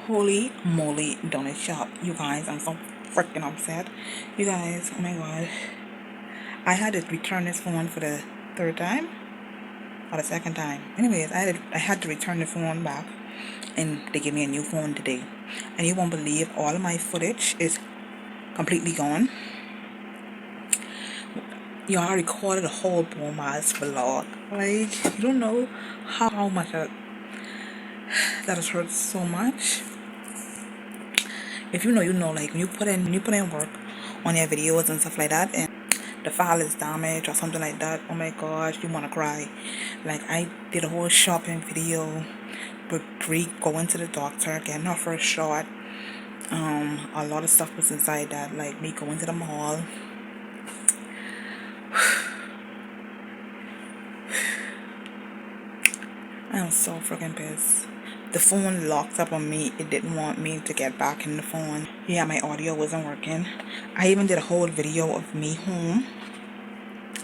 Holy moly donut shop. You guys, I'm so freaking upset. You guys, oh my god. I had to return this phone for the third time or the second time. Anyways, I had to return the phone back and they gave me a new phone today. And you won't believe all of my footage is completely gone. You know, I recorded a whole Bomas vlog. Like, you don't know how much that has hurt so much. If you know, you know. Like when you put in work on your videos and stuff like that, and the file is damaged or something like that, oh my gosh, you wanna cry. Like I did a whole shopping video with Brie going to the doctor, getting her first shot. A lot of stuff was inside that, like me going to the mall. I am so freaking pissed. The phone locked up on me. It didn't want me to get back in the phone. Yeah, my audio wasn't working. I even did a whole video of me home,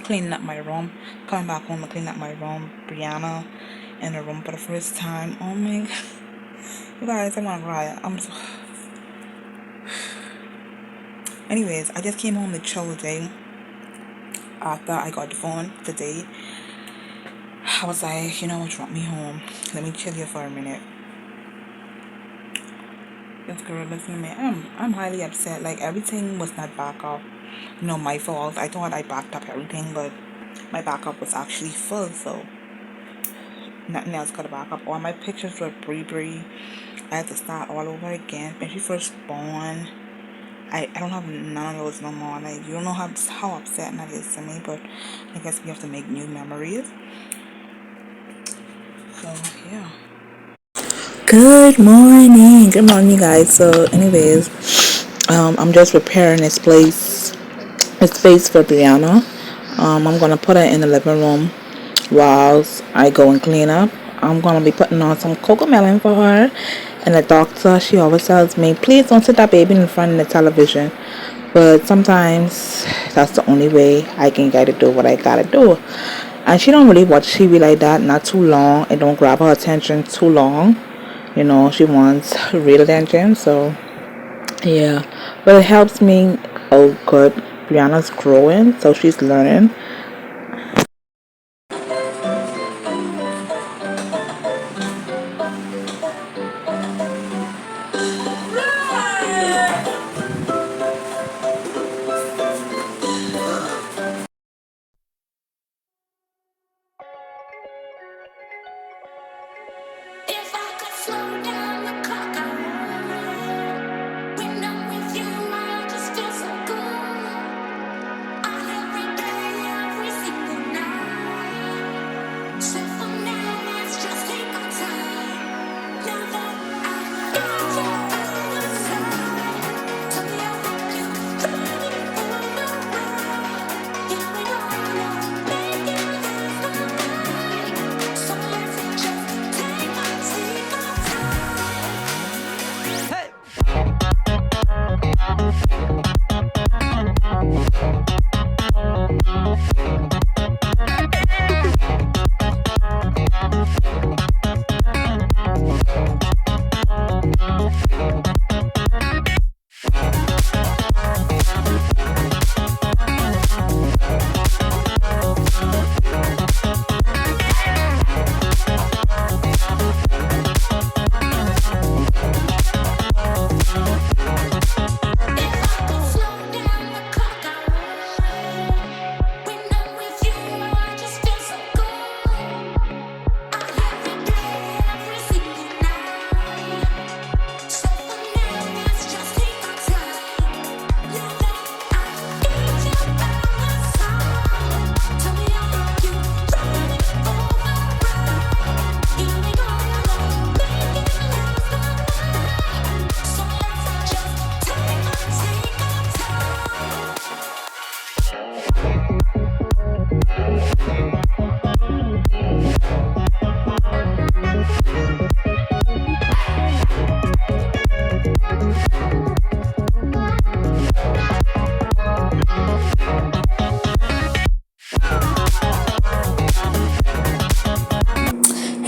cleaning up my room, coming back home and cleaning up my room. Brianna in the room for the first time. Oh my god. You guys, I'm gonna cry. I'm so... Anyways, I just came home to chill today. After I got the phone today, I was like, you know what, drop me home. Let me chill here for a minute. This girl, listen to me. I'm highly upset. Like everything was not back up. You know, my fault. I thought I backed up everything, but my backup was actually full, so nothing else got to back up. All my pictures were Brie. I had to start all over again. When she first born, I don't have none of those no more. Like you don't know how upsetting that is to me, but I guess we have to make new memories. So yeah. Good morning, guys. So, anyways, I'm just preparing a space for Brianna. I'm gonna put her in the living room whilst I go and clean up. I'm gonna be putting on some cocoa melon for her. And the doctor, she always tells me, please don't sit that baby in front of the television. But sometimes that's the only way I can get to do what I gotta do. And she don't really watch TV like that, not too long. It don't grab her attention too long. You know, she wants real attention. So yeah, but it helps me. Oh, good. Brianna's growing, so she's learning. If I could slow down the clock, I would. When I'm with you, I just feel so good. Every day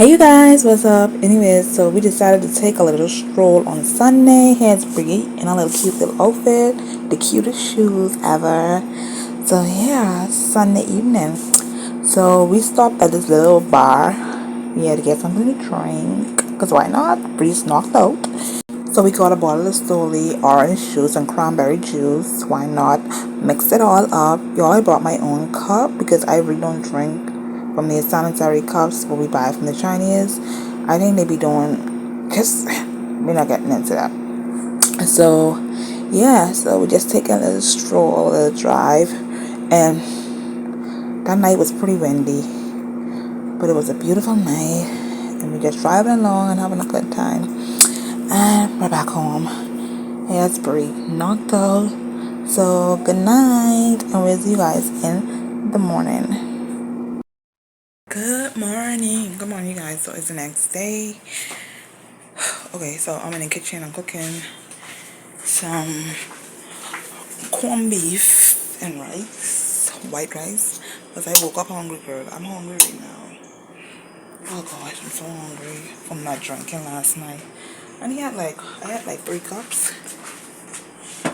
Hey you guys, what's up? Anyways, so we decided to take a little stroll on Sunday. Here's Brie in a little cute little outfit, the cutest shoes ever. So yeah, Sunday evening. So we stopped at this little bar. We had to get something to drink, cause why not? Bree's knocked out. So we got a bottle of Stoli, orange juice, and cranberry juice. Why not? Mix it all up. Y'all, I brought my own cup because I really don't drink from the sanitary cups what we buy from the Chinese. I think they be doing, cause we're not getting into that. So yeah, so we just take a little stroll, a little drive, and that night was pretty windy, but it was a beautiful night, and we just driving along and having a good time. And we're back home. Hey, it's Brie, knocked out. So good night, and we'll see you guys in the morning. Good morning. Good morning, you guys. So it's the next day. Okay, so I'm in the kitchen. I'm cooking some corned beef and rice, white rice. Because I woke up hungry, girl. I'm hungry right now. Oh gosh, I'm so hungry from not drinking last night. And I had like 3 cups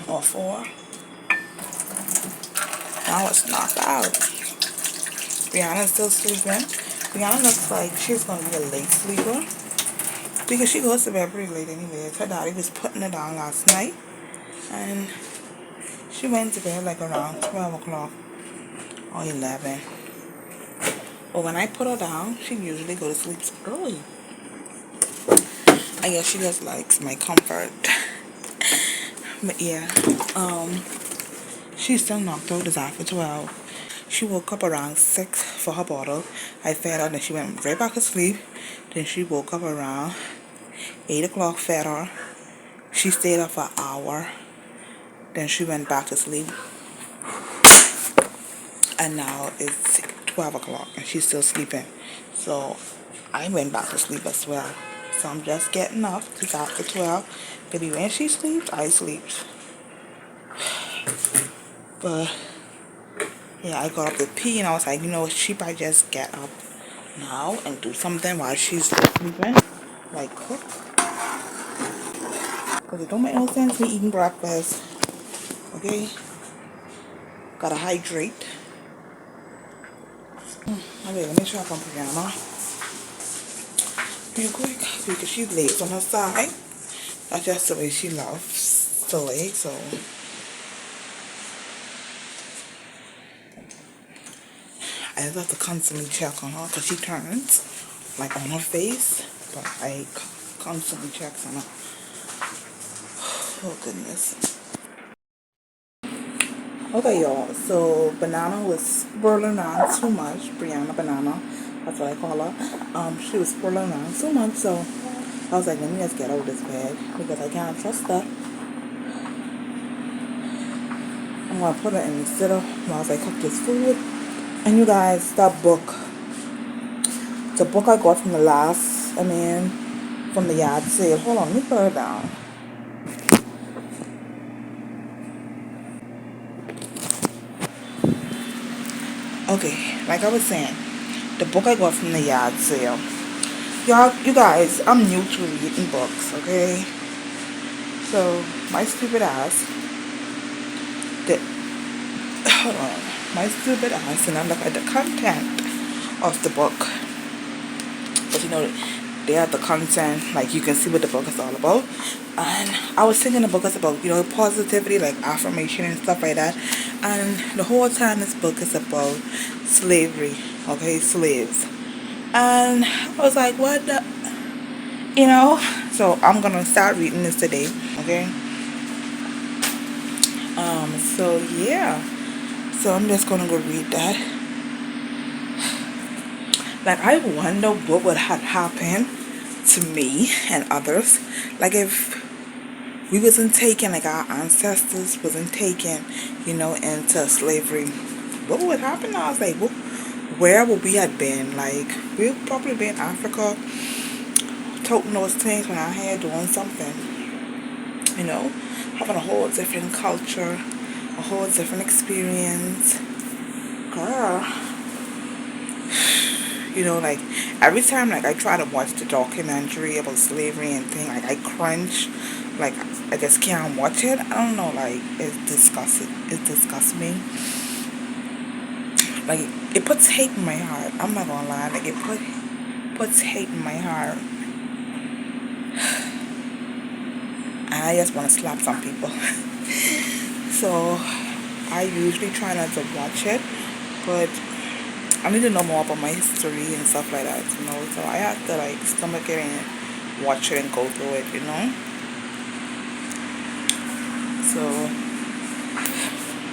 or 4. I was knocked out. Brianna's still sleeping. Brianna looks like she's gonna be a late sleeper because she goes to bed pretty late anyways. Her daddy was putting her down last night, and she went to bed like around 12 o'clock or 11. But when I put her down, she usually go to sleep early. I guess she just likes my comfort. But yeah, she's still knocked out. It's after 12. She woke up around 6 for her bottle. I fed her, then she went right back to sleep. Then she woke up around 8 o'clock, fed her. She stayed up for an hour. Then she went back to sleep. And now it's 12 o'clock and she's still sleeping. So I went back to sleep as well. So I'm just getting up. It's after 12. Maybe when she sleeps, I sleep. But yeah, I got up to pee and I was like, you know what, she might just get up now and do something while she's sleeping. Like cook. Because it don't make no sense me eating breakfast. Okay? Gotta hydrate. Okay, let me check on Brianna real quick because she lays on her side. That's just the way she loves to lay, so I just have to constantly check on her because she turns like on her face, but I constantly check on her. Oh goodness. Okay, y'all. So Banana was swirling around too much. Brianna Banana, that's what I call her. She was swirling around too much, so I was like, let me just get out of this bed because I can't trust her. I'm gonna put her in the sitter while I cook this food. And you guys, that book, the book I got from from the yard sale. Hold on, let me put her down. Okay, like I was saying, the book I got from the yard sale. Y'all, you guys, I'm new to reading books, okay? So, my stupid ass, the, hold on, my stupid ass, and I look at the content of the book. But you know, they have the content, like you can see what the book is all about. And I was thinking the book is about, you know, positivity, like affirmation and stuff like that. And the whole time this book is about slavery, okay, slaves. And I was like, what the, you know? So I'm gonna start reading this today, okay? So yeah. So I'm just gonna go read that. Like I wonder what would have happened to me and others. Like if we wasn't taken, like our ancestors wasn't taken, you know, into slavery, what would happen? I was like, where would we have been? Like we'd probably be in Africa, toting those things when our hair doing something, you know, having a whole different culture, a whole different experience. Girl, You know, like every time like I try to watch the documentary about slavery and thing, like I cringe. Like I just can't watch it. I don't know, like it disgusts me. Like it puts hate in my heart. I'm not gonna lie, like puts hate in my heart. And I just wanna slap some people. So I usually try not to watch it, but I need to know more about my history and stuff like that, you know. So I have to like stomach it and watch it and go through it, you know. So,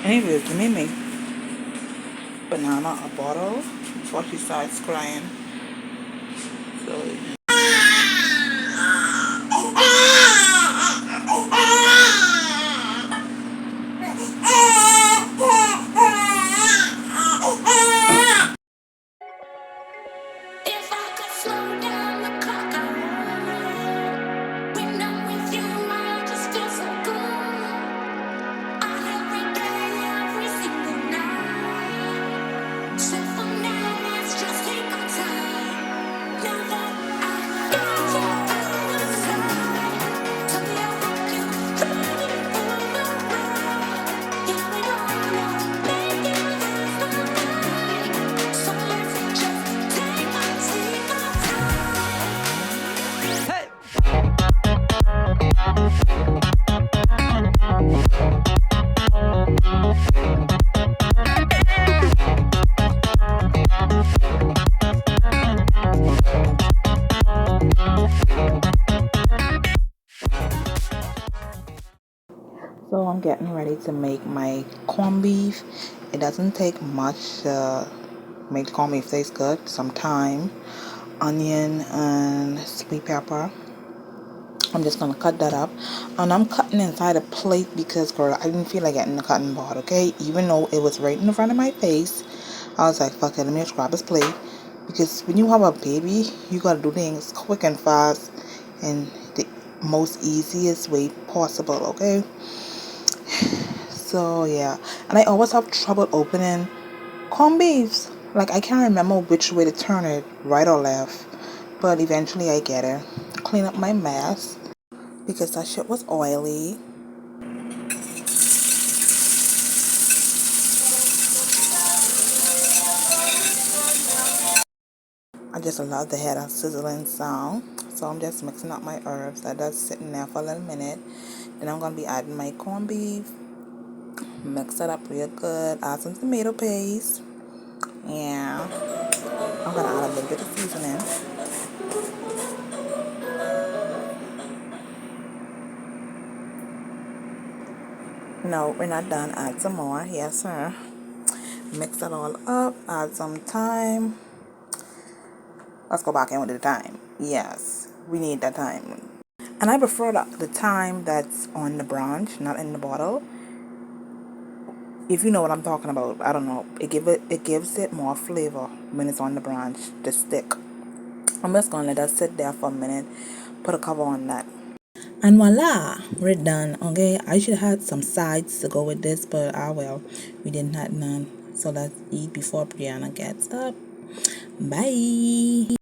anyways, let me make banana a bottle before she starts crying. So, If I could slow down the clock, I would. When I'm with you, I just feel so good. Every day, every single night. So for now, let's just take our time. Now that I got you by my side, tell me how you drive me on the ride. Yeah, we don't know, make it last all night. So let's just take our so I'm getting ready to make my corned beef. It doesn't take much to make corned beef taste good. Some thyme, onion, and sweet pepper. I'm just gonna cut that up, and I'm cutting inside a plate because, girl, I didn't feel like getting the cutting board. Okay, even though it was right in front of my face, I was like, fuck it, let me just grab this plate, because when you have a baby, you gotta do things quick and fast, and the most easiest way possible. Okay, so yeah, and I always have trouble opening corned beefs. Like I can't remember which way to turn it, right or left, but eventually I get it. Clean up my mess because that shit was oily. I just love the head of sizzling sound. So I'm just mixing up my herbs. That does sitting there for a little minute. Then I'm gonna be adding my corned beef. Mix it up real good. Add some tomato paste. Yeah. I'm gonna add a little bit of seasoning. No, we're not done. Add some more. Yes, sir. Mix it all up. Add some thyme. Let's go back in with the thyme. Yes, we need that thyme. And I prefer the thyme that's on the branch, not in the bottle. If you know what I'm talking about, I don't know. It gives it more flavor when it's on the branch, the stick. I'm just gonna let that sit there for a minute. Put a cover on that. And voila, we're done. Okay, I should have had some sides to go with this, but well, we didn't have none. So let's eat before Brianna gets up. Bye.